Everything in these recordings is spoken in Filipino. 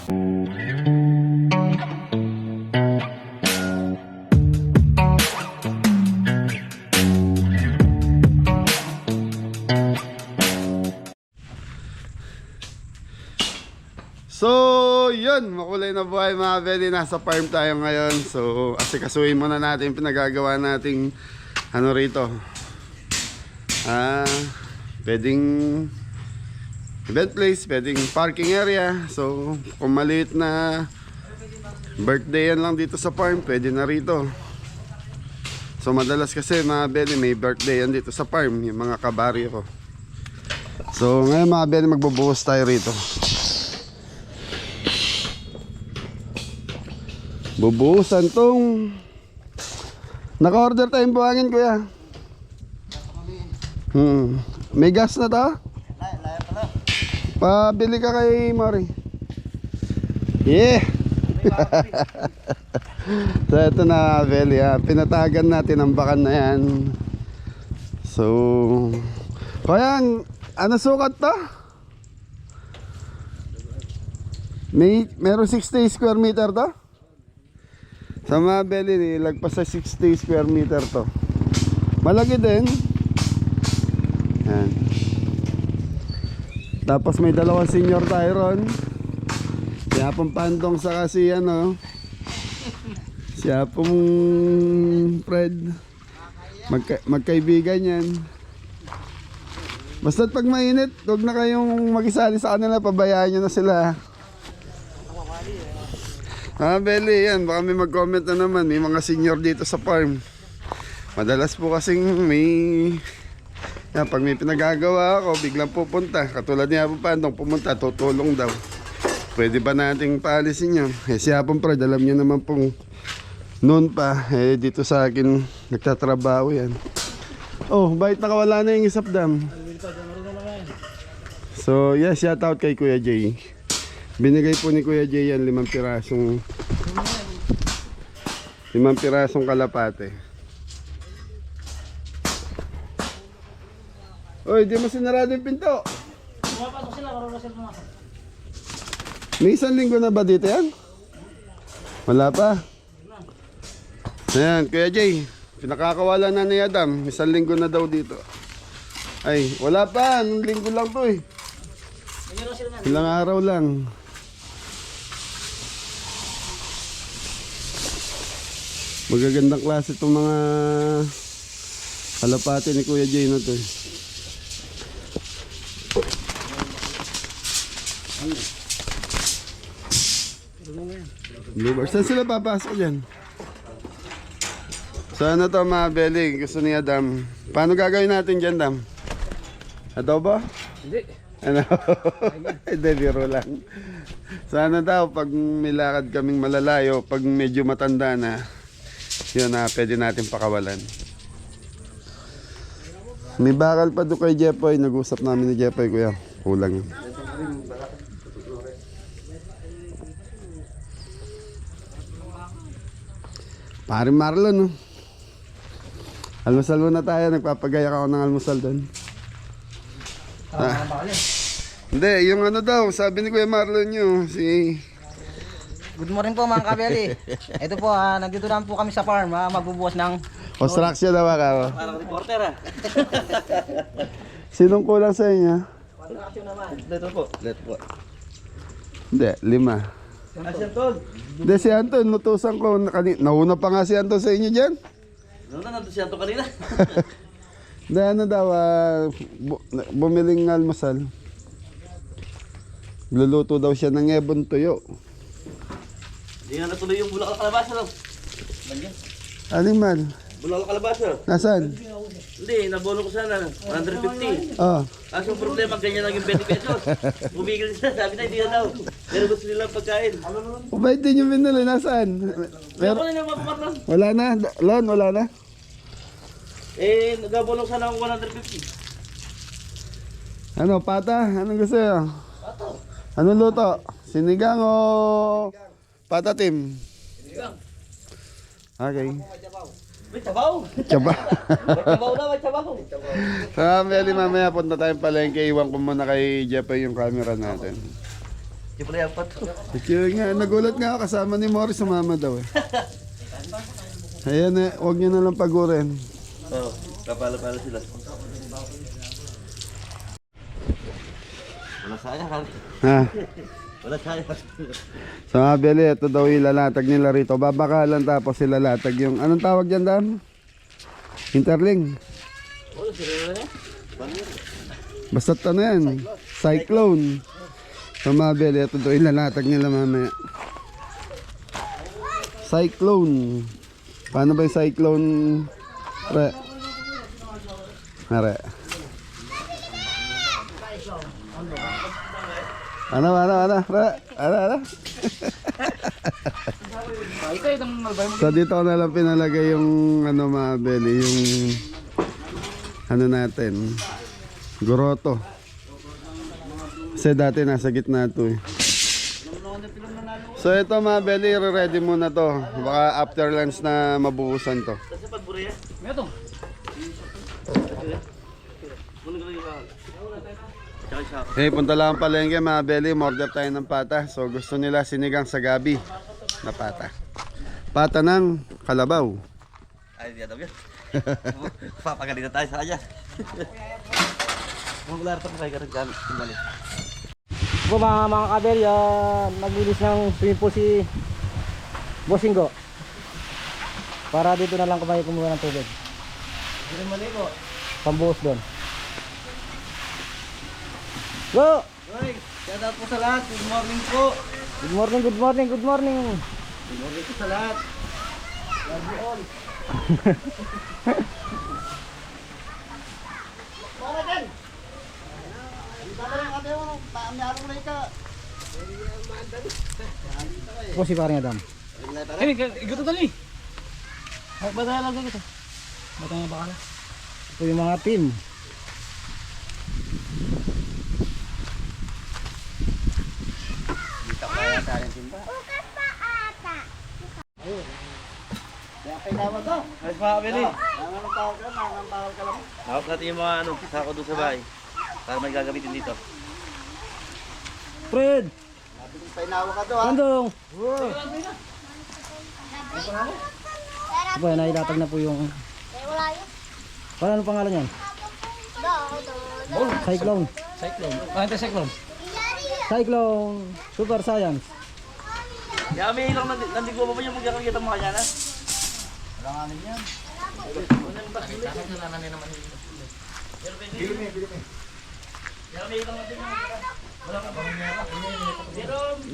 So, yun, makulay na buhay mga belly. Nasa farm tayo ngayon. So, asikasuhin muna natin pinagagawa nating ano rito. Pwedeng event place, pwedeng parking area. So, kung maliit na birthday yan lang dito sa farm, pwede na rito. So, madalas kasi mga belly, may birthday yan dito sa farm, yung mga kabari ko. So, ngayon mga belly, magbubuhos tayo rito. Bubuhusan tong naka-order tayong buhangin, kuya. May gas na to? Pabili ka kay Mori. Yeah. So ito na belly, pinatagan natin ang bakan na yan. So kaya ano sukat to? Meron 60 square meter to? Sa mga belly, nilagpas sa 60 square meter to. Malaki din. Yan. Tapos may dalawang senior tayo ron. Siya pong pandong sa kasi ano. Siya pong Fred. Magkaibigan yan. Basta't pag mainit, huwag na kayong mag-isali sa kanila. Pabayaan nyo na sila. Belly, yan, baka may mag-comment na naman. May mga senior dito sa farm. Madalas po kasing pag may pinagagawa ako, biglang pupunta. Katulad niya po Pandong, pumunta, tutulong daw. Pwede ba nating paalisin yun? Siya pong Fred, alam niyo naman pong noon pa, dito sa akin nagtatrabaho yan. Oh, bakit nakawala na yung isapdam? So, yeah, shout out kay Kuya Jay. Binigay po ni Kuya Jay yan 5 pirasong kalapate. Oy, di mo sinarado yung pinto. Pumapasok sila, marunong sila pumasok. May 1 linggo na ba dito yan? Wala pa. Ayan, Kuya Jay, pinakakawala na ni Adam. 1 linggo na daw dito. Ay, wala pa, 1 linggo lang to eh. Ilang araw lang. Magagandang klase itong mga kalapate ni Kuya Jay na to eh. Bluebirds, saan sila papasok dyan? Sana to mga belly, gusto ni Adam. Paano gagawin natin dyan, Dam? Adobo? Hindi. Ano? Hindi, biro lang. Sana daw pag may lakad kaming malalayo, pag medyo matanda na, yun na, pwede natin pakawalan. May bakal pa doon kay Jepoy. Nag-usap namin ni Jepoy, kuya. Kulang. Pare Marlon, no? Almusal muna tayo. Nagpapagayak ako ng almusal doon. Hindi, yung ano daw, sabi ni Kuya Marlon nyo, si... Good morning po mga kabeli. Ito po, nandito naman po kami sa farm, magbubuhos ng... Construction daw ka. Parang reporter Sinong kulang sa inyo? Construction naman. Dito po. Dito po. Hindi, 5. Asyan tol. Hindi, si Anton, nutusan ko. Nauna pa nga si Anton sa inyo dyan. Nandun siya to kanina. Hindi, ano daw, bumiling almasal. Luluto daw siya ng ebon tuyo. Hindi nga natuloy yung bulak na kalabasa daw. Aling mal? Bulak na kalabasa. Nasaan? Hindi, nabono ko sana. 150. Oh. Kaso ang problema, ganyan lang yung 20 pesos. Bumigil sila, sabi na hindi na daw. Pero gusto nilang pagkain. Ubay din yung binili, nasaan? Pero na niya mapamatang. Wala na, Lon, wala na. Nagabulong sana ng 150. Ano, pata? Anong gusto nyo? Pato. Anong luto? Sinigang o patatim? Sinigang. Okay. May tabaw. Tsaba. May tabaw na, may tabaw. Sa Meli, mamaya punta tayong palengke. Iwan ko muna kay Jepoy yung camera natin. Yung pala yung pato. Kaya nga, nagulat nga ako, kasama ni Morris, sumama daw eh. Ayan eh, huwag nyo na lang pagurin. Oo, kapala-pala sila. Wala sayang kan? Ha? Wala sayang. Sa mga beli, ito daw ilalatag nila rito. Babakalan tapos ilalatag yung, anong tawag dyan daan? Interling. Oh, sila na eh. Basta't ano yan? Cyclone. Sa mga beli, ito daw ilalatag nila mamaya. Cyclone. Paano ba yung cyclone? Re. Re. Ano? Re. Ano? So dito ko na lang pinalagay yung ano mga beli, yung ano natin, goroto. Kasi dati nasa gitna to eh. So ito mga beli, ready muna to. Baka after lunch na mabuhusan to. Kasi pagburi eh. Meron. Muna ka lang yung tsaka isa. Eh, punta lang ang palengke mga beli, order tayo ng pata. So gusto nila sinigang sa gabi na pata. Pata ng kalabaw. Ay, di alam yan. Papagaling na tayo sa kanya. Mga pa kayo ka gamit. Balik. Po mga kabel, naglinis ng swimming pool si Bossinggo. Para dito na lang kumain kumuha ng tubig. Hindi rin maligo. Pambuhos doon. Go! Hoy, shout out po sa lahat. Good morning po. Good morning, good morning, good morning. Good morning po sa lahat. Love you all. Po si paring Adam. Iguto tali. Ay, batay lang dito. Batay nga baka na. Ito yung mga team. Dito kaya sa akin timba. Ayos mga kabili. Nangangampawal ka lang. Hawak natin yung mga sako doon sa bahay. Para may gagamitin dito. Fred! Andong! Ito po, nailatag na po yung... Paano pangalan yan? Cyclone. Cyclone. Anti-cyclone. Cyclone Super Science. Kaya may ilang nandigo pa yung magkakakita mo kanya na?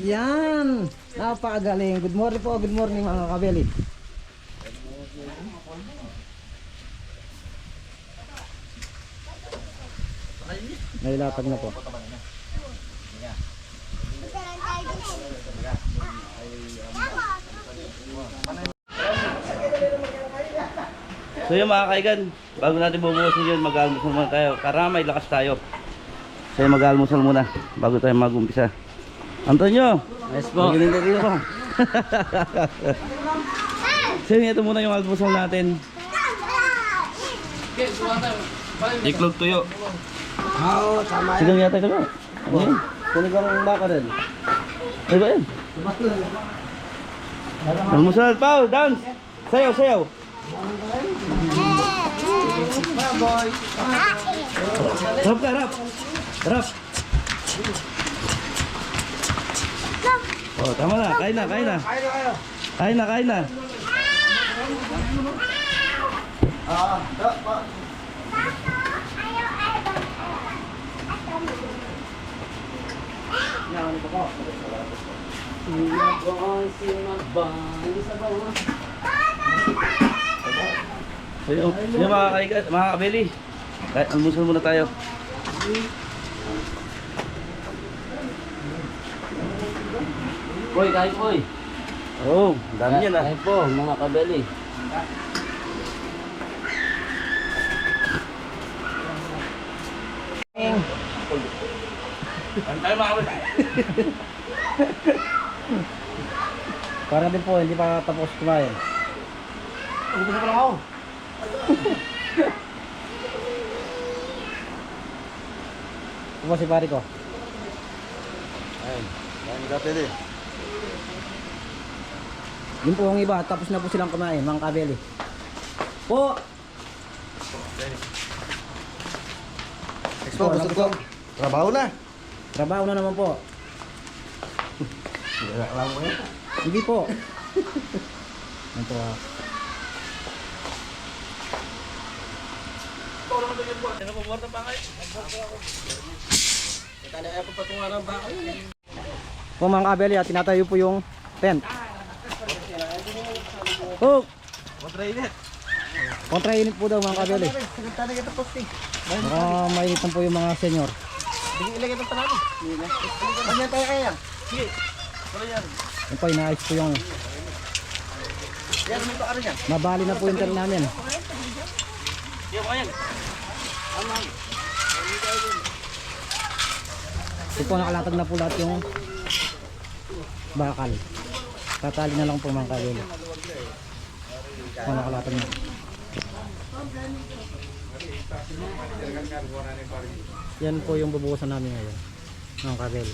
Yan! Napakagaling. Good morning po, good morning mga kabeli. Nailatag na po. So yung mga kaigan, bago natin bubuhusin yun, mag-almusal muna tayo. Para may lakas tayo. So yung mag-almusal muna, bago tayo mag-umpisa. Antonio! Yes po. Magiging dito ko. So yun, ito muna yung almusal natin. Iklog tuyo. Oo, tama. Sigang yata ito ba? Ano yun? Sinigang baka rin. Ano ba yun? Almusal, Pao! Dance! Sayaw, sayaw! Rap ka, rap! Rap! Oh, tama na. Kain na, kain na. Kain na, kain na. So yung mga kaigan, mga kabeli. Almusal muna tayo. Boy, kain boy. Oo, dami yan ah. Kain po, mga kabeli. Tayo mga kabeli. Para din po, hindi pa tapos kumain. Umpisa pa lang ako. Ito po si pare ko. Yun po ang iba, tapos na po silang kumain, mga kabeli. Po! Expo, gusto ko. Trabaho na. Trabaho na naman po. Alam mo yan. Hindi po. Yan po. Po mga kabeli, tinatayo po yung tent. Oh! Kontra init po daw mga kabeli. Baka mainitan po yung mga senyor. Yan po, inaayos po yung nabali na po yung tent namin. Ito po, nakalatag na po lahat yung bakal. Tatali na lang po mga kabeli. Ito po, nakalatag na. Yan po yung bubukasan namin ngayon mga kabeli.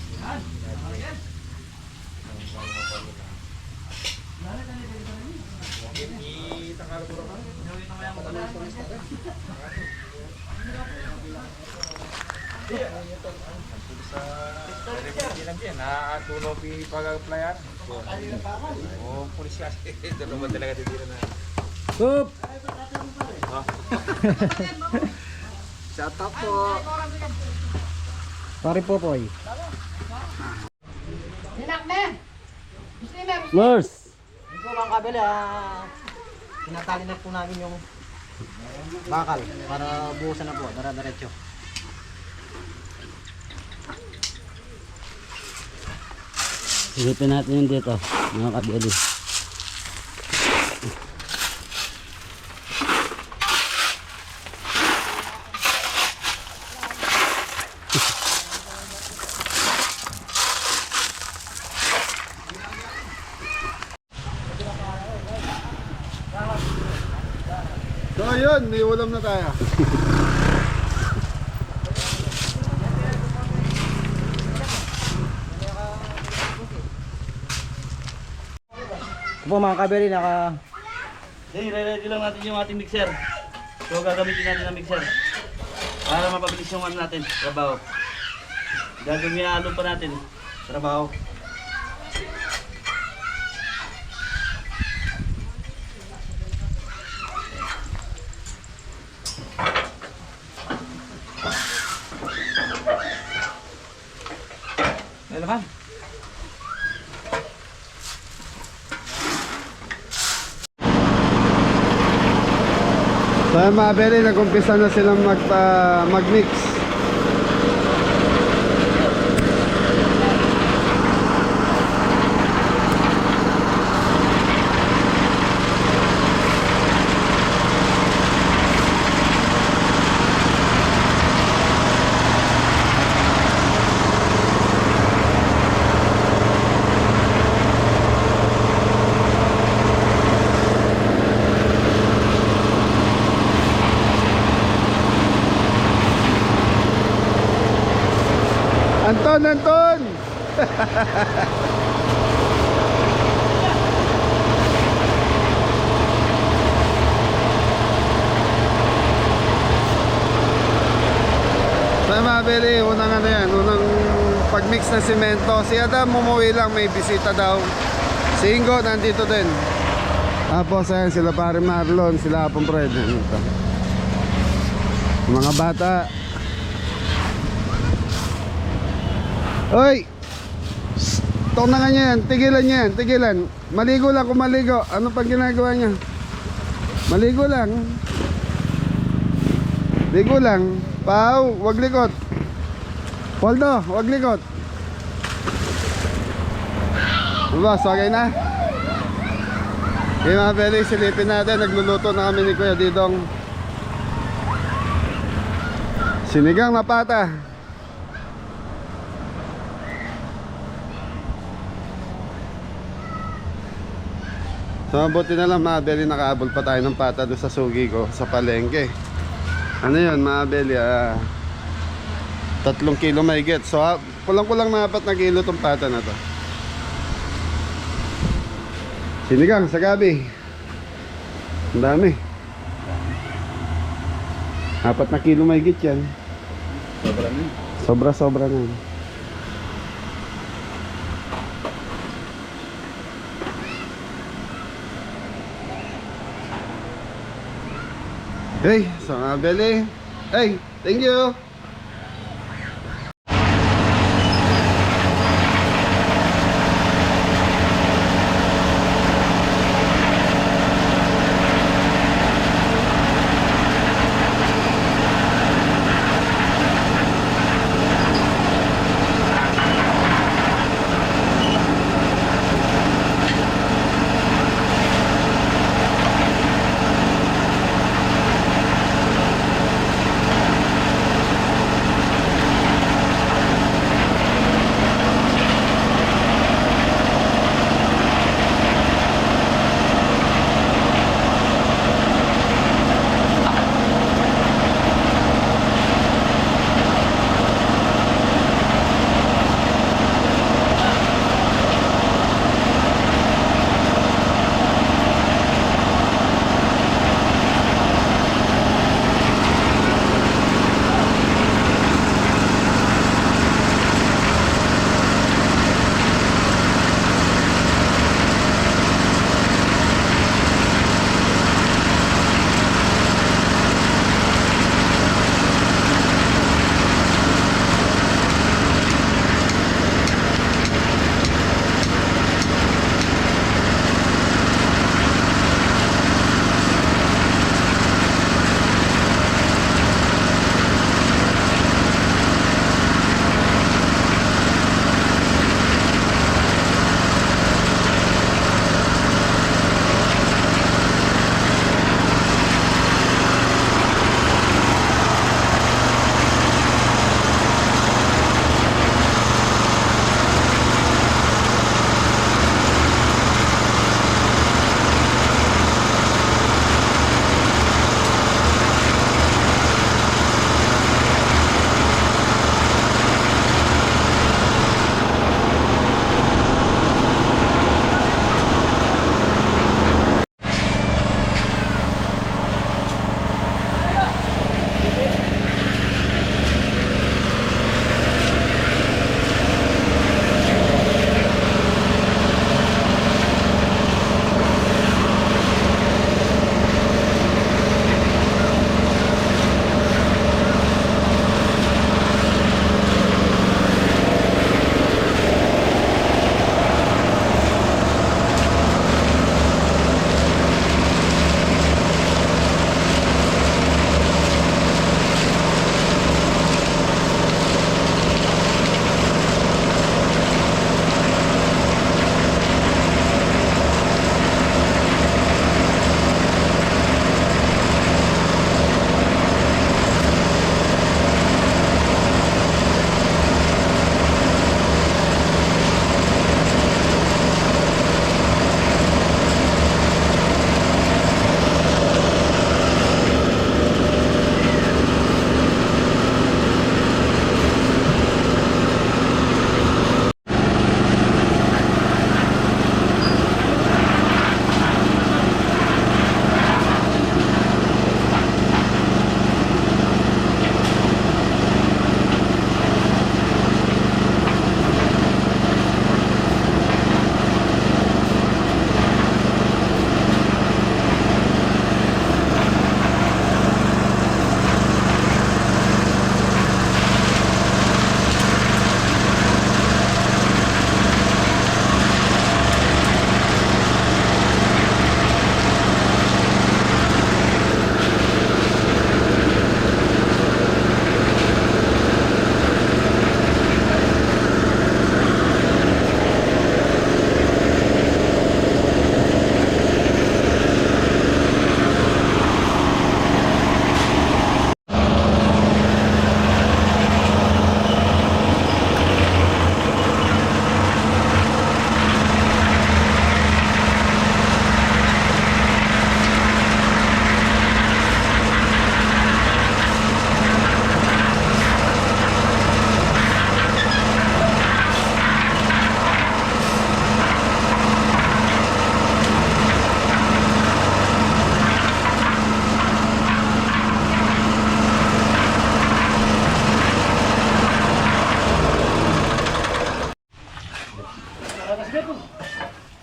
Sup! Shout out po. Sorry po po. Lurs! Ito po mga kabeli, tinatali na po namin yung bakal para buhusan na po, dara-diretso. Silipin natin yung dito, mga kabili. So yun, may ulam na tayo. Ito po mga kabeli, Okay, ready lang natin yung ating mixer. So gagamitin natin ang mixer para mapabilis yung ano natin, trabaho. Gagawin pa natin, trabaho. Laman. So yung mga beri, nag-umpisa na silang mag-mix. Anton! So mga beri, unang ano yan, unang pag-mix ng simento. Si Adam umuwi lang, may bisita daw. Si Ingo nandito din. Tapos ayan, sila pare Marlon, sila Apong Fred. Mga bata. Oy! Tok na nga yan, tigilan niya yan, tigilan. Maligo lang kung maligo. Ano pang ginagawa niya? Maligo lang. Ligo lang. Pau, wag likot. Poldo, wag likot. Boss, okay na? Okay mga pwede, silipin natin. Nagluluto na kami ni Kuya Didong. Sinigang na pata. So mabuti na lang mga beli, nakaabol pa tayo ng pata doon sa sugi ko sa palengke. Ano yun mga beli, 3 kilo may get. So Kulang-kulang na 4 na kilo tong pata na to. Sinigang sa gabi. Ang dami. 4 na kilo may higit yan. Sobra na. Sobra-sobra na. Hey, so nga beli. Hey, thank you.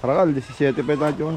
Rakal, 17 pa tayo.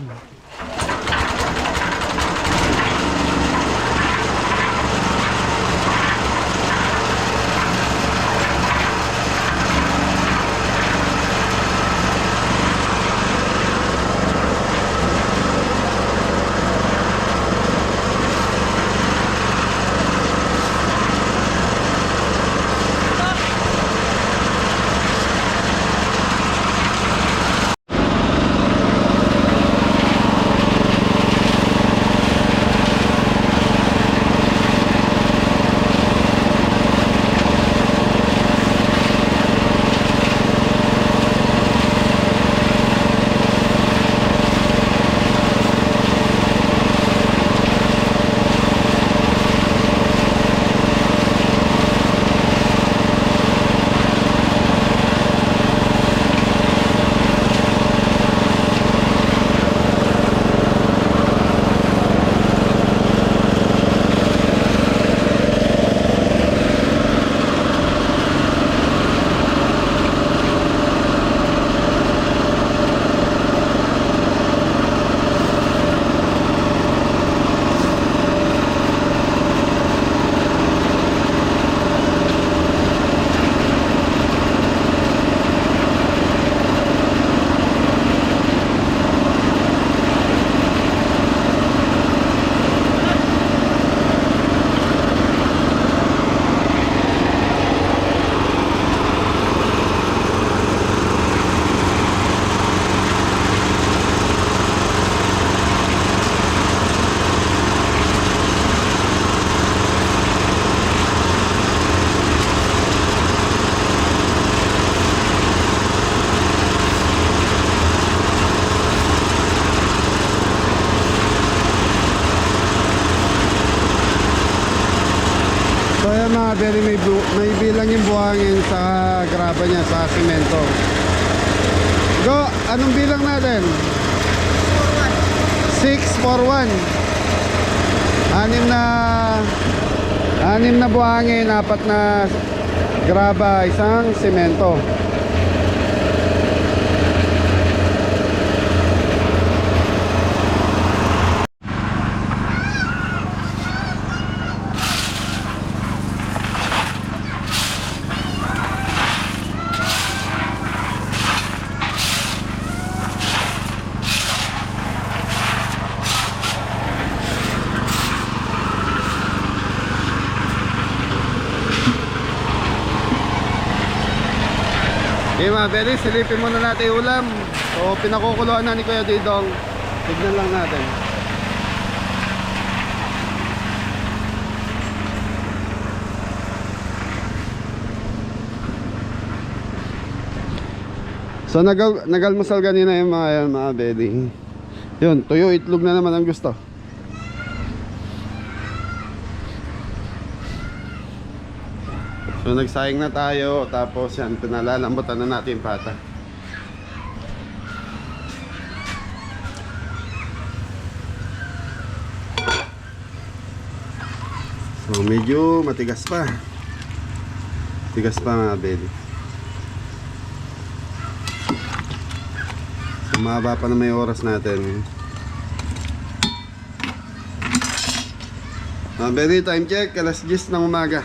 So ayan mga beri, may bilang yung buhangin sa graba niya, sa simento. Go, anong bilang natin? 641. Anim na buhangin, 4 na graba, 1 simento. Okay mga beri, silipin muna natin yung ulam. So pinakukuluan na ni Kuya Didong. Tignan lang natin. So nagalmusal kanina yung mga beri. Yun, tuyo itlog na naman ang gusto. So nagsayang na tayo, tapos yan, pinalalambutan na natin yung pata. So medyo matigas pa. Tigas pa mga baby. So mahaba pa na may oras natin. Mga baby, time check, alas 10 ng umaga.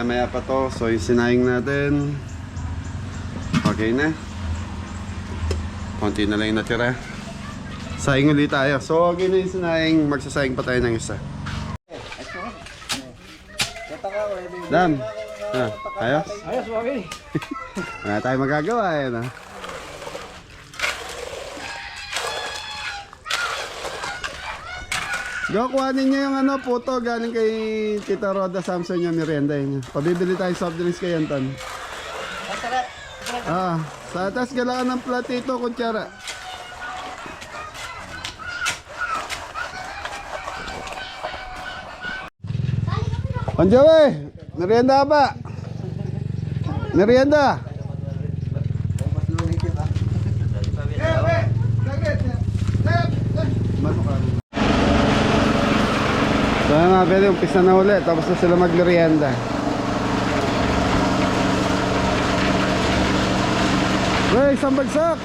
Maya pa to. So yung sinayang natin okay na. Konti na lang yung natira. Sayang ulit tayo. So okay na yung sinayang. Magsasayang pa tayo ng isa. Dam, ayos? Ayos, okay. Wala tayong magagawa eh, no? Go, kuhanin niyo yung puto galing kay Tita Roda Samson niya, merienda yun. Pabibili tayong soft drinks kay Anton. Sa atas galaan ng platito, kutsara. Anjawe, merienda apa? Merienda. So mga pwede, umpisa na ulit. Tapos na sila magmerienda. Wey, isang bagsak.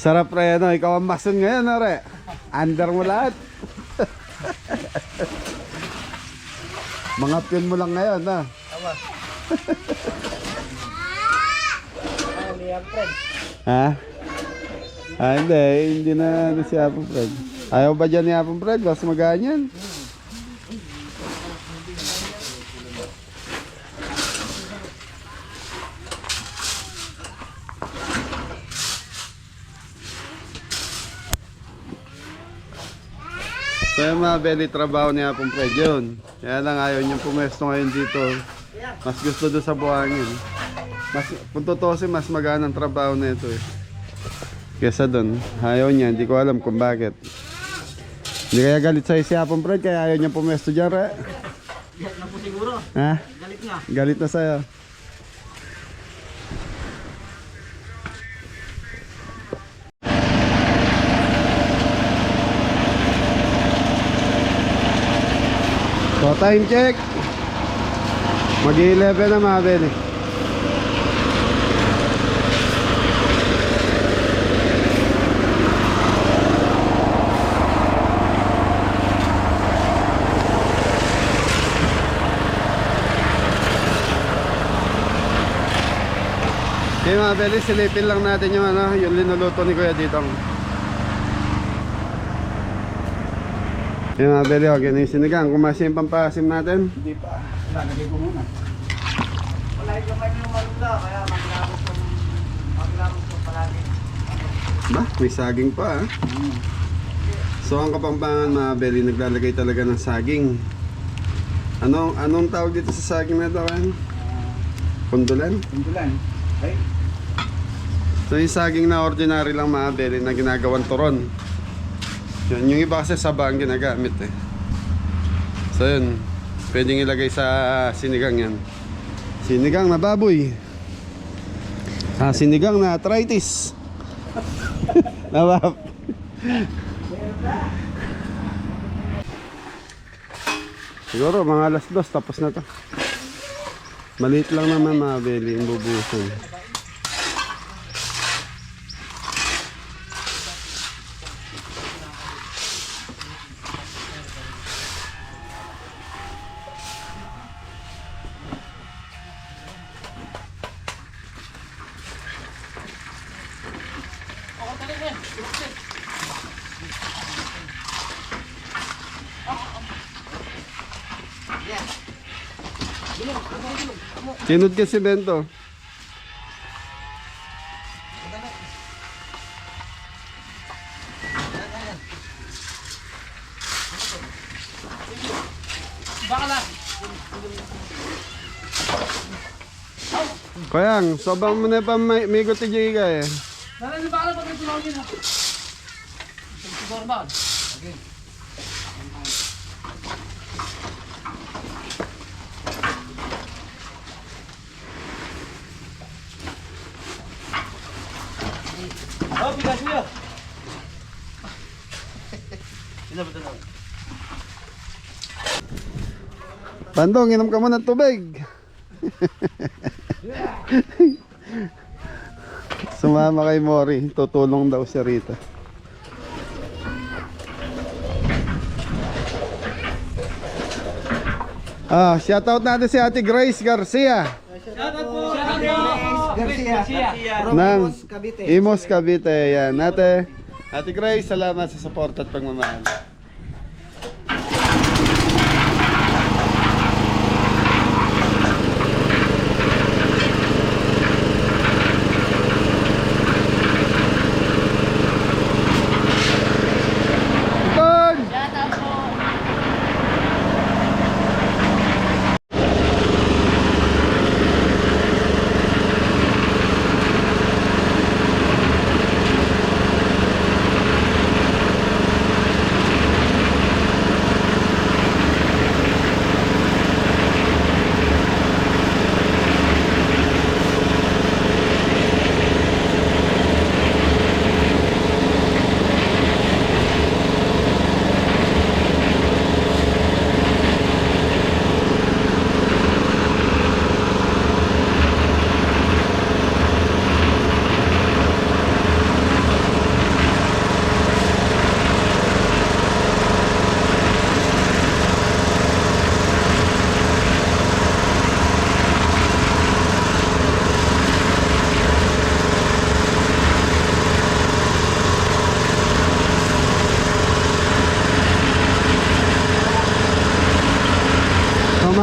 Sarap pre, no? Ikaw ang mason ngayon, no, re? Under mo lahat. Mga pion mo lang ngayon, ha? Ha? Ah, hindi na si Apong Fred. Ayaw ba dyan ni Apong Fred? Mas maganyan. So yung mga belly trabaho ni Apong Fred yun. Kaya lang ayaw niyang pumesto ngayon dito. Mas gusto doon sa buhangin. Mas, kung tutusin, mas maganang trabaho na ito eh. Kesa doon, ayaw niya, hindi ko alam kung bakit. Hindi kaya galit sa'yo si Apong Fred, kaya ayaw niya pumesto dyan, re? Galit na po siguro. Ha? Galit nga. Galit na sa'yo. So time check. Mag-11 na mga beli. Okay mga beli, silipin lang natin yung ano, yung linuluto ni Kuya dito. Yung mga beli, okay na yung sinigang. Kumasin yung pampasim natin. Hindi pa. Lalagay ko muna. Wala yung kamay yung malula, kaya maglabos ko palagi. Ba, may saging pa ah. So ang Kapampangan mga beli, naglalagay talaga ng saging. Anong tawag dito sa saging na ito kan? Kundulan? Pindulan. Okay? So yung saging na ordinary lang mga beli na ginagawang turon. Yan, yung iba kasi saba ang ginagamit eh. So yun, pwedeng ilagay sa sinigang yan. Sinigang na baboy. Sinigang na arthritis. Nabab. Siguro mga alas 2 tapos na to. Maliit lang naman mga beli yung bubusan. Sinod ka si Bento. Kayang, sobrang mo na pa may guti dyan ka eh. Nanay, ba ka na pag-tulong yun ha? Siguro ba? Okay. Oh, bigas mo yun. Inabot na. Pandong, inom ka mo ng tubig. Sumama kay Mori, tutulong daw siya rito. Shoutout natin si Ate Grace Garcia Shoutout po! Garcia. ng Imos, Cavite. Imos Cavite. Yan, Ate Grace, salamat sa support at pagmamahal.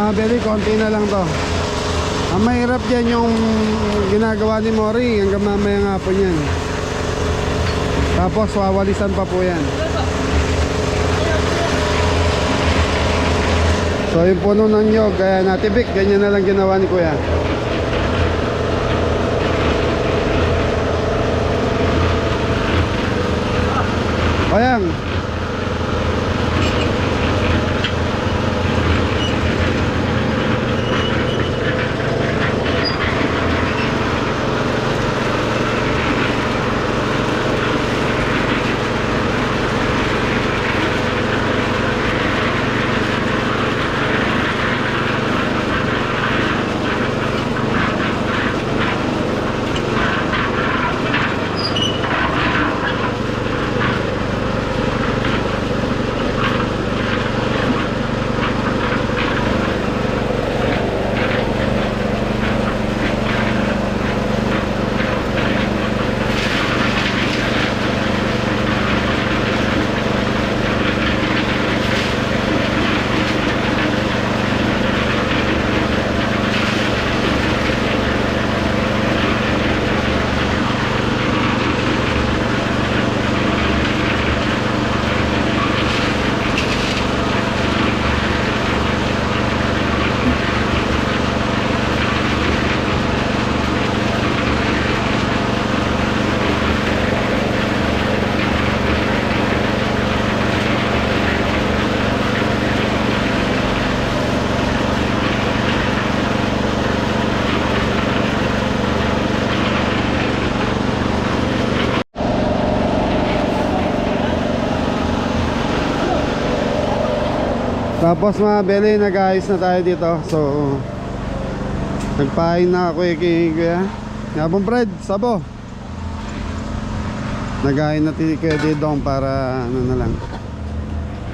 mga belly, konti na lang to. Ang mahirap dyan yung ginagawa ni Mori hanggang mamayang hapon yan. Tapos wawalisan pa po yan. So yung puno ng nyog, kaya natibik, ganyan na lang ginawa ni Kuya. Bayang. Tapos mga belly, nag-ayos na tayo dito. So nagpahin na ako kay Kuya. Yabong Fred, sabo. Nag-ahin na Kuya Didong para ano na lang.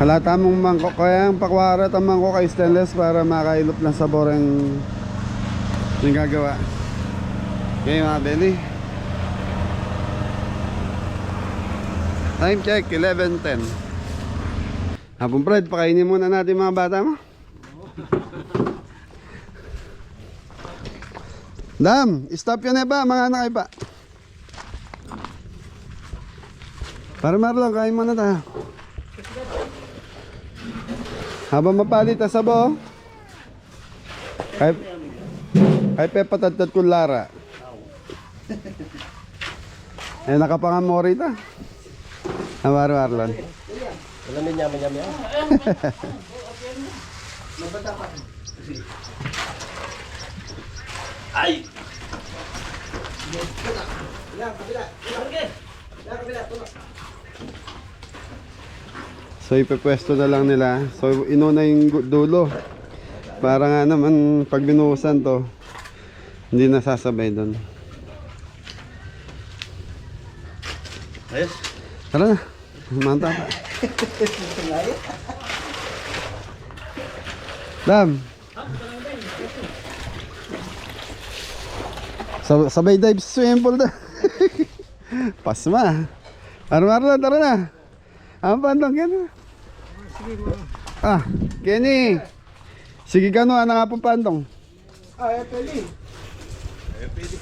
Halata mong mangkok, kaya ang pakwara at ang mangkok ay stainless para makailop ng sabor yung gagawa. Okay mga belly, time check 11:10. Hapon Fred, pakainin muna natin mga bata mo. Dam, stop yun eh ba mga anak ba? Para Marlon, kain muna tayo. Habang mapalit sa sabo. Kay pepatadtad ko Lara. Eh nakapangamori ta. Amar Marlon. Alam niya yaman. Ay! So ipepwesto na lang nila. So inuna yung dulo. Para nga naman pag binuhusan to, hindi nasasabay doon. Ayos. Tara na. Mantap. Dam. Sabay dive sa swimming pool na. Pasma. Marlon, tara na. Ang pantong yan. Ah, Kenny. Sige ka no, ano nga po pantong? pwede.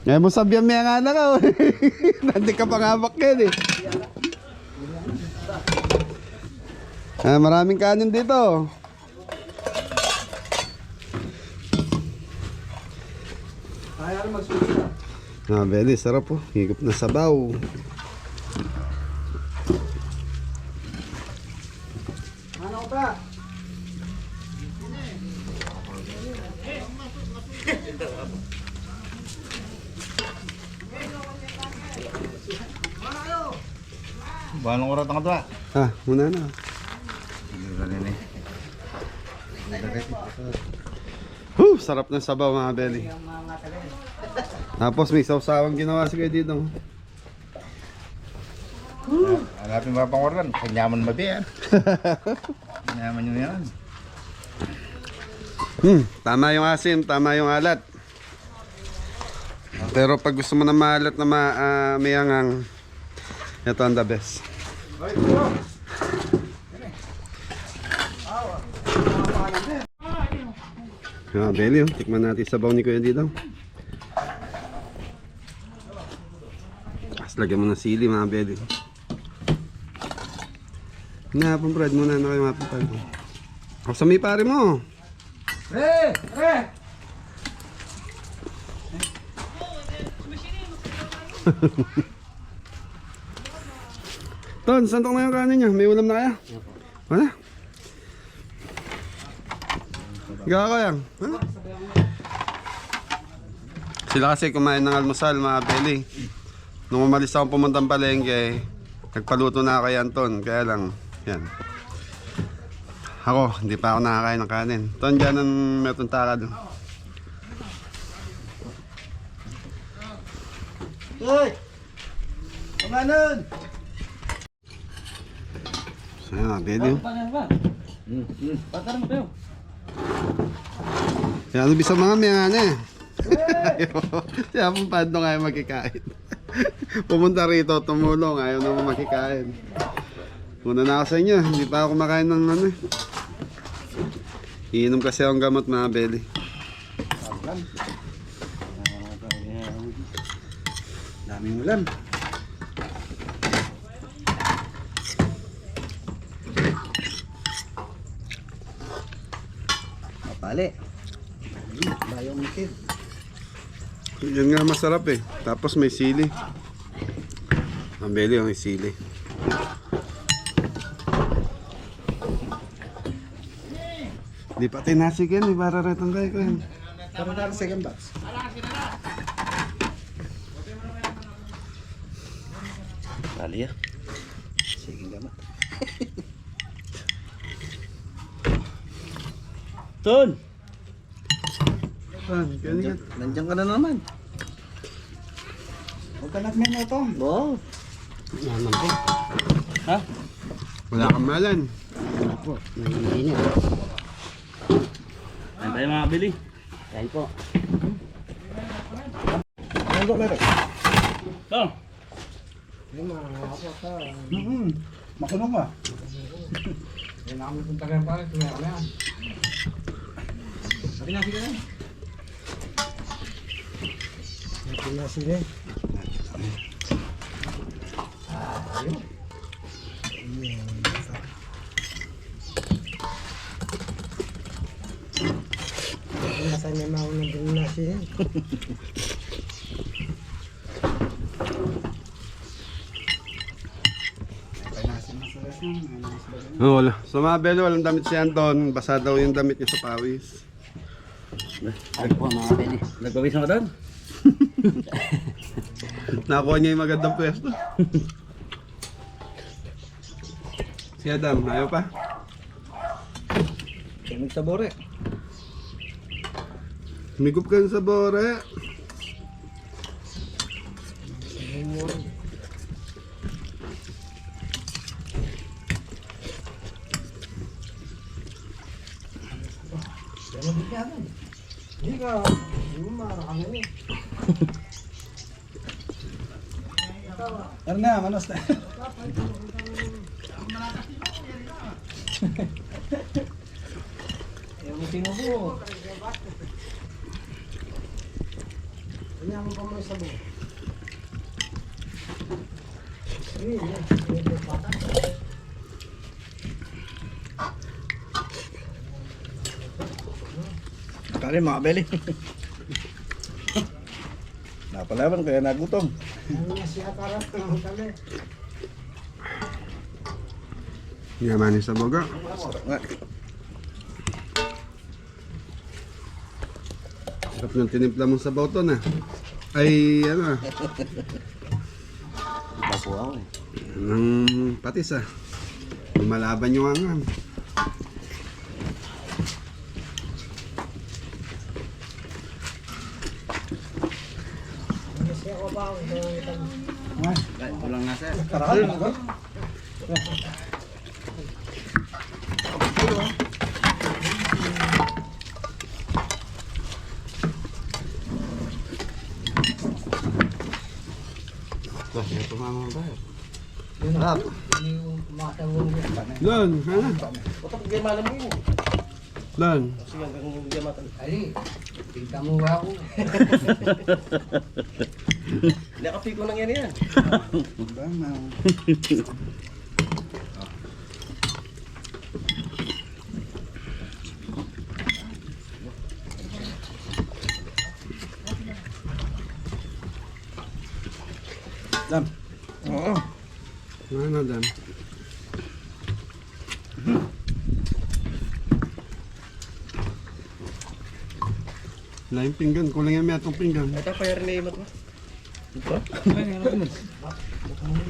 Ngayon mo sabihan may nga na ka. Nandi ka pangabak yan eh. Ah, maraming kanin dito. Kaya rin magsulit. Ah, Beli, sarap po. Higop na sabaw. Ano ba? Banong oras ang ito. Ah, muna na. Sarap ng sabaw mga Beli. Tapos may sausawang ginawa si Kuya dito. Hanapin mo pang organ. Kanyaman mabi yan. Kanyaman nyo yan. Tama yung asim, tama yung alat. Pero pag gusto mo na maalat na may angang, ito ang the best. Belly, oh. Tikman natin sabaw ni Kuya dito. Tapos lagyan mo ng sili mga Belly. Hinahapon Brad muna na kayo mapuntan. Ako sa may pare mo. Ton, santok na yung kanin niya. May ulam na kaya? Wala? Higa ka yan. Huh? Sila kasi kumain ng almusal mga Belly. Nung umalis akong pumuntang palengke, nagpaluto na kay Anton. Kaya lang, yan. Ako, hindi pa ako nakakain ng kanin. Ton, dyan ang metong takad. Hoy! Kumanon! So yan mga Belly. Paano ba? Pataran mo kayo. Kaya ano bisang mga may nga eh. Kaya pumpad nung ayaw magkikain. Pumunta rito, tumulong, ayaw naman magkikain. Muna na ako sa inyo, hindi pa ako kumakain ng ano eh. Iinom kasi akong gamot mga Belly. Daming ulam. Mapali. Bayong itin. Yan nga masarap eh. Tapos may sili. Ang Belly may sili. Di pa tinasik yan eh, para retong kayo ko yan. Pero na second box. Dali ah. Sige gamat. Ton! Nandiyan ka na naman. Huwag ka nagminuto. Wow! Yan lang po. Ha? Wala kang malan. Ayan tayo mga Belly. Kain po. Ano ba meron? Ton! Makulong ba? Oh, wala. So mga Belly, walang damit si Anton. Basa daw yung damit niya sa pawis. Ano po mga Belly? Nagpawis ako doon? Nakuha niya yung magandang pwesto. Si Adam, ayaw pa? Tumig sa bore. Migup ka sa bore. Hindi ka. Ano na, manos na. Yung sino po. Kali mga Belly. Napalaban kaya nagutom. Yaman sa boga. Sarap ng tinimpla mong sabaw to na. Ay, ano ah. Papuaw eh. Ng patis ah. Lumalaban yung angan. Kulang na sir. Tarahan mo ba? Ito mama ba? Harap. Doon, ha? Otak kayo malam mo. Dan. Ay, tingka mo ako. Nakapi ko lang yan. Bang, Dam. Ano, Dan? Wala yung pinggan. Kulang yung may atong pinggan. Ito pa yung rinimot mo.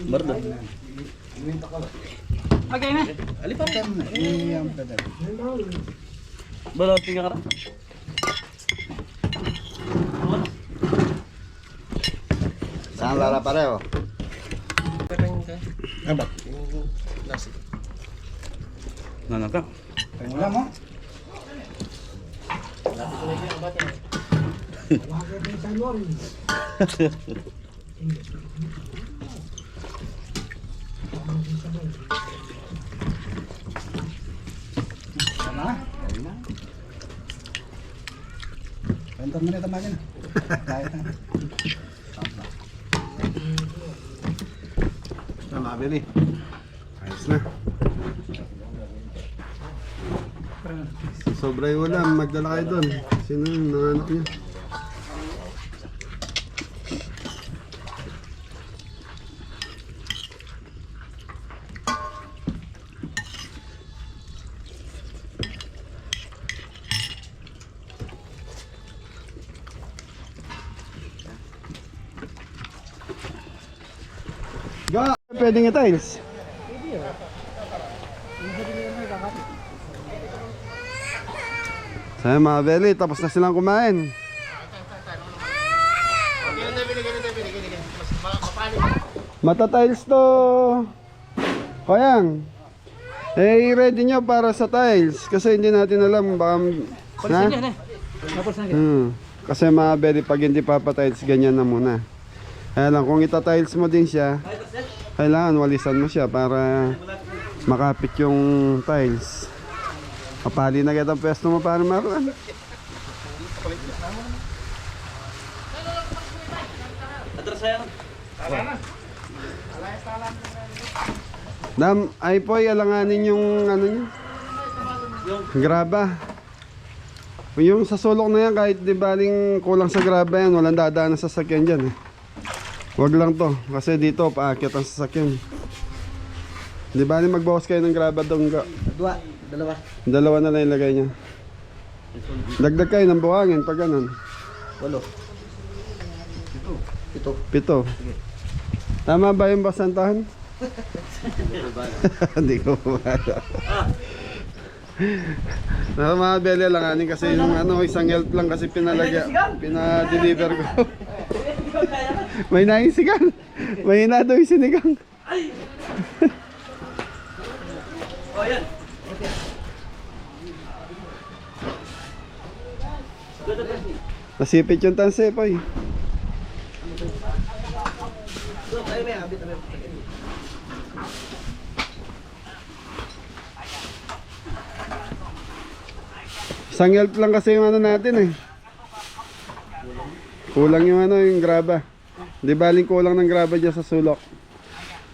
Bardo. Okay na. Alipan. iyam ka dali. Balo, tingnan ka na. Saan lara pareho? Nanaka. Wala mo? Tama? Ayun na. Pentor mo na tamagan na. Kaya na. Tama, Beli. Ayos na. Sobra yung ulam. Magdala kayo doon. Sino yung nanganak niya? Ga! Pwedeng i-tiles. Saya mga Beli, tapos na silang kumain. Mata-tiles to. Kayang. Ready nyo para sa tiles. Kasi hindi natin alam baka... Palisan yan eh. Napalisan yan. Kasi mga Beli, pag hindi papatiles, ganyan na muna. Kaya lang, kung ita-tiles mo din siya, kailangan walisan mo siya para makapit yung tiles. Papali na kita ang pwesto mo para maroon. Atras saya. Dam, ay po, alanganin yung ano nyo. Graba. Yung sa sulok na yan, kahit di baling kulang sa graba yan, walang dadaan na sasakyan dyan eh. Wag lang to, kasi dito paakyat ang sasakyan. Di baling magbawas kayo ng graba doon. Dalawa. Dalawa na lang ilagay niya. Dagdag kayo ng buhangin pag ganun. 8. 7. Tama ba yung basantahan? Hindi ko mawala. Mga Beli, alanganin kasi yung ano, isang help lang kasi pinadeliver ko. May naisigang. May hina daw yung sinigang. Oh, yan. Nasipit yung tanse po eh. Isang help lang kasi yung ano natin eh. Kulang yung ano, yung graba. Di baling kulang ng graba dyan sa sulok.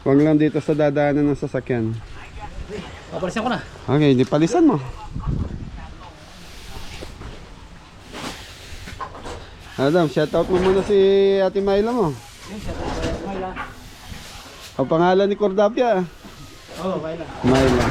Huwag lang dito sa dadaanan ng sasakyan. Papalisan ko na. Okay, di palisan mo. Adam, shoutout mo muna si Ate Myla mo. Ang pangalan ni Cordapia. Oo, Myla. Myla.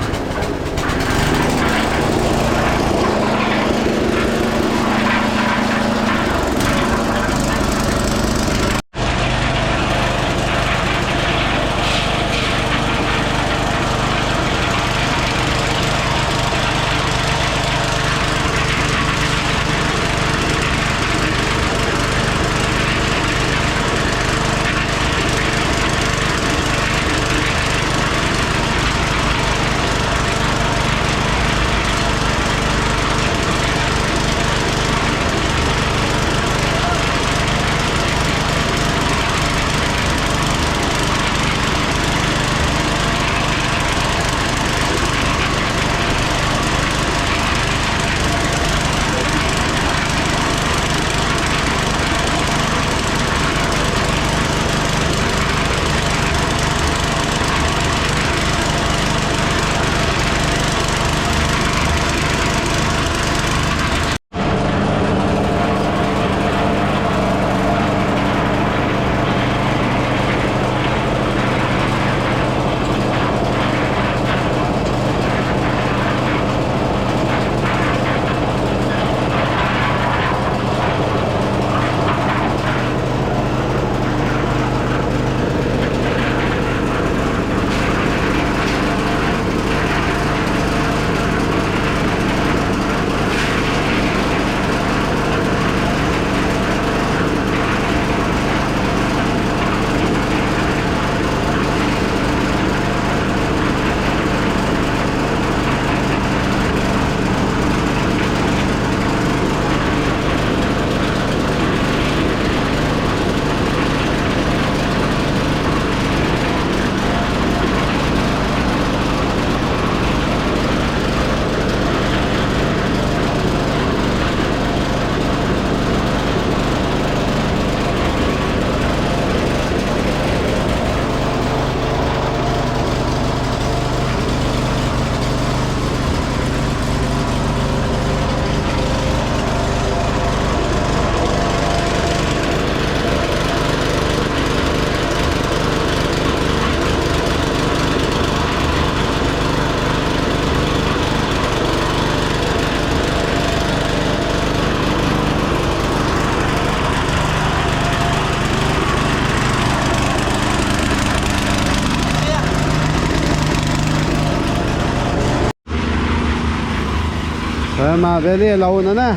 Mga Beli, alauna na.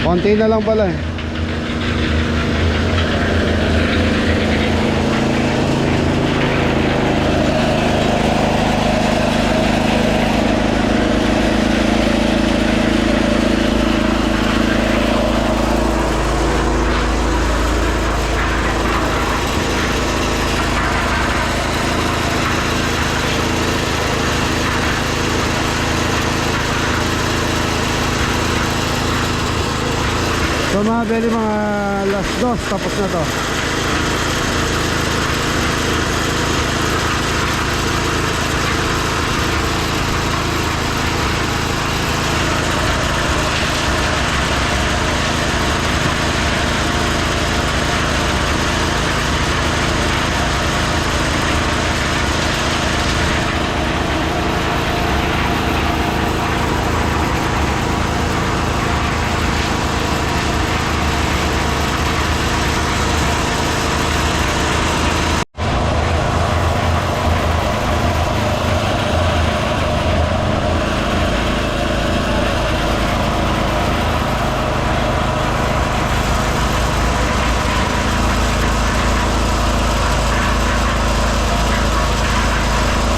Konti na lang pala eh. So mga Beli, mga last dos, tapos na to.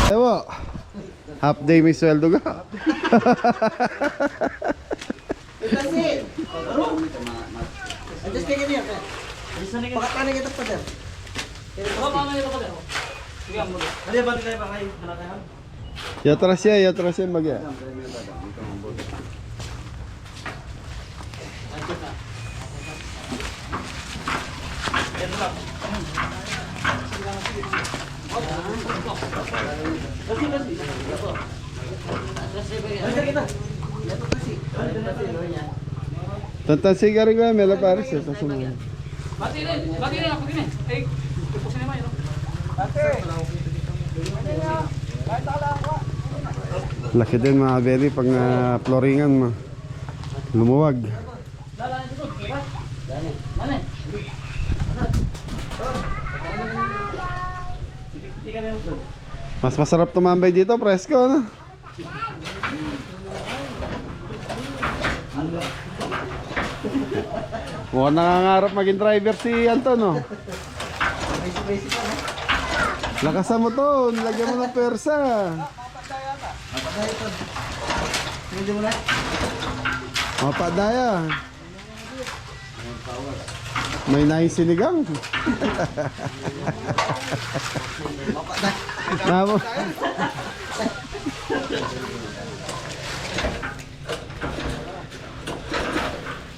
Ewo, half day may sweldo ka. Adjust kayo ganyan. Pakatanin kita pa sir. Ano ba tayo ba kayo? Malatahan? Yatras siya magya. Tantansi ka rin ba? Mela Paris eh. Bati rin ako din eh. Ay, tupusin naman yun. Laki din mga Beli pag floringan mo. Lumuwag. Mas masarap tumambay dito, presko, no? Mukhang nangangarap maging driver si Anton, no? Lakasan mo to, lagyan mo ng persa. Hindi mo na. Mapadaya. May naisinigang. Namo.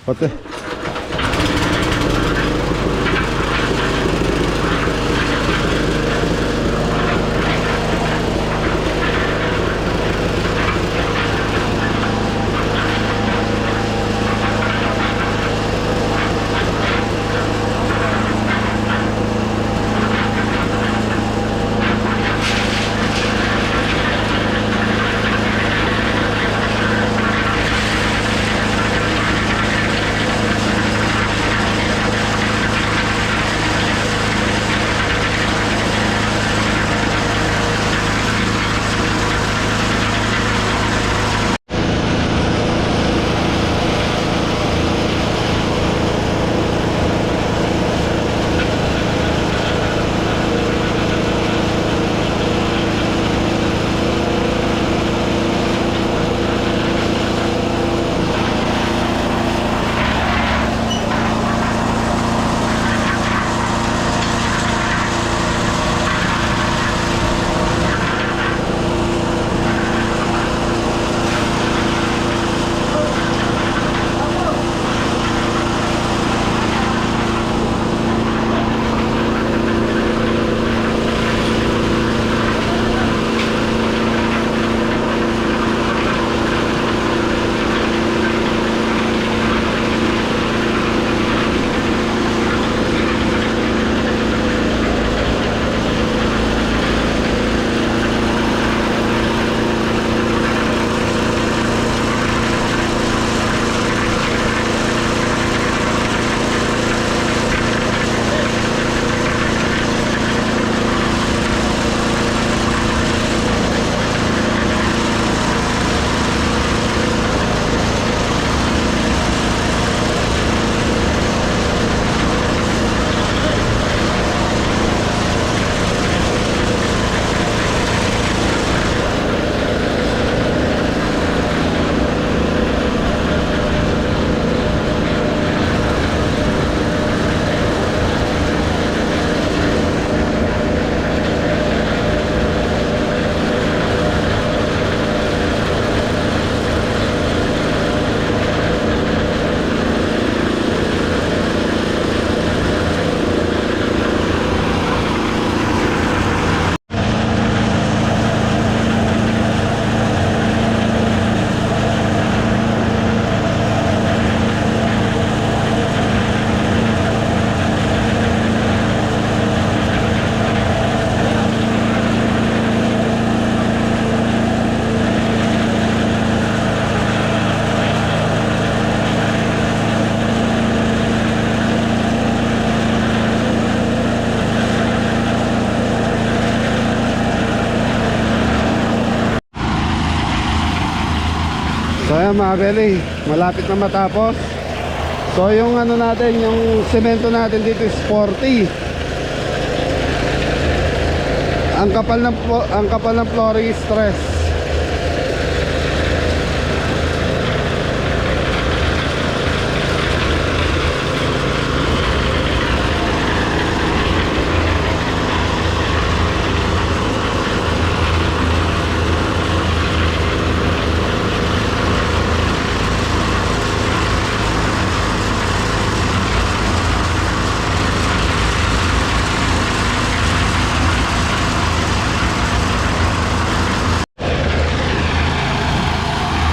Pati. Ayan mga beli, malapit na matapos. So yung ano natin, yung semento natin dito is 40. Ang kapal ng flooring is stress.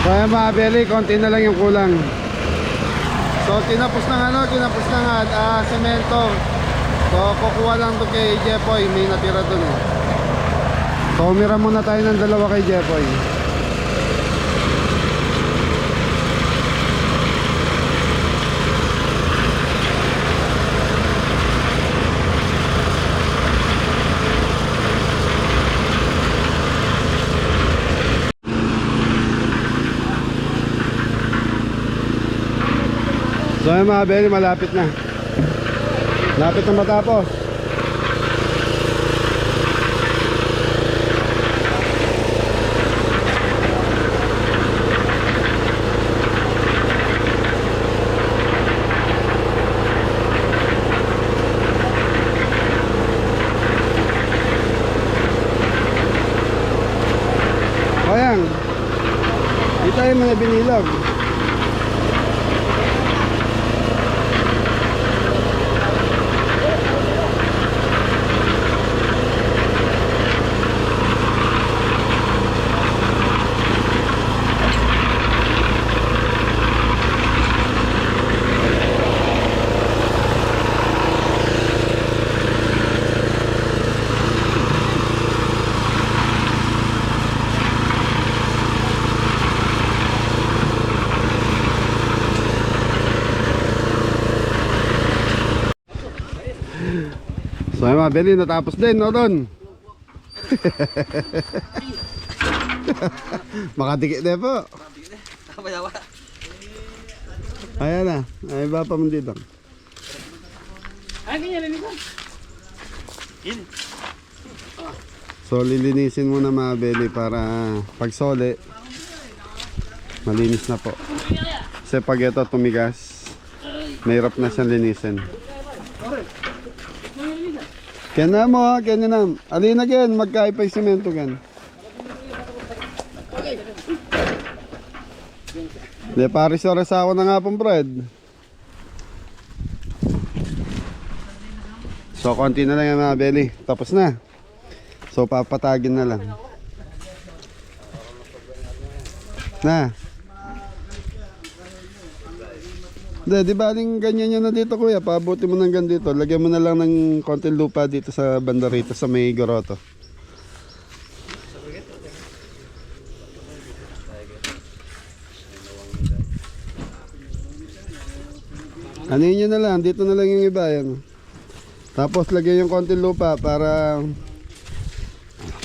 So ayan mga beli, konti na lang yung kulang. So tinapos ng semento. So kukuha lang to kay Jepoy, may natira dun eh. So umira muna tayo ng dalawa kay Jepoy. So ayan mga beli, malapit na. Lapit na matapos. O yan, di tayo mga binilog. So ay mga beli, natapos din, no Don? Makadikit na po. Ayan na, ay ba pa mo dito. Ay, ganyan linisan. So lilinisin muna mga beli para pag sole malinis na po. Kasi pag ito tumigas, mahirap na siyang linisin. Kaya na mo ha, kaya na. Alin again, magkaipay semento gan. De paris-oras ako na nga pong bread. So konti na lang yung mga belly. Tapos na. So papatagin na lang. Na. Di baling ganyan yan na dito kuya. Paabuti mo ng ganito. Lagyan mo na lang ng konting lupa dito sa banda rito sa may goroto. Ano yun na lang. Dito na lang yung iba. Yan. Tapos lagyan yung konting lupa para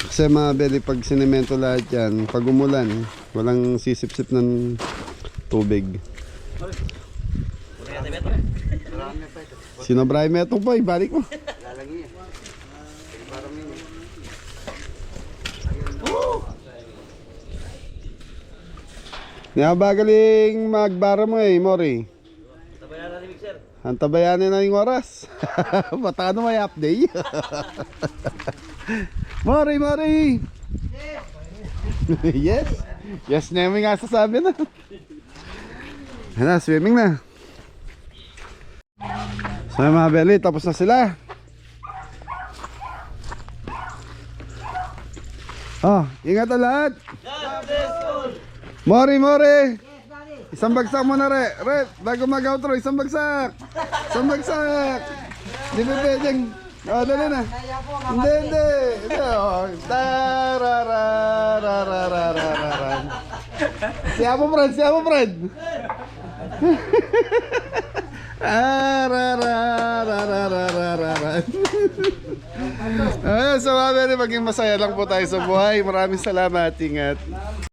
kasi mabili pag sinemento lahat yan. Pag umulan, walang sisip-sip ng tubig. Sinobra yung metong po, ibalik mo. Nabagaling magbara mo Mori. Tabayan natin mixer. Antabayanin na yung oras. Patano may update. Mori! Yes! Yes na yung nga sasabi na. Yan na, swimming na. So mga beli, tapos na sila. Oh, ingat ang lahat. Mori! Isang bagsak mo na Re, bago mag-outro, isang bagsak. Di ba pwedeng? Oh, dali na. Hindi. Oh. Tarararararararan. Siya mo, Fred. So mga beli, maging masaya lang po tayo sa buhay. Maraming salamat. Ingat.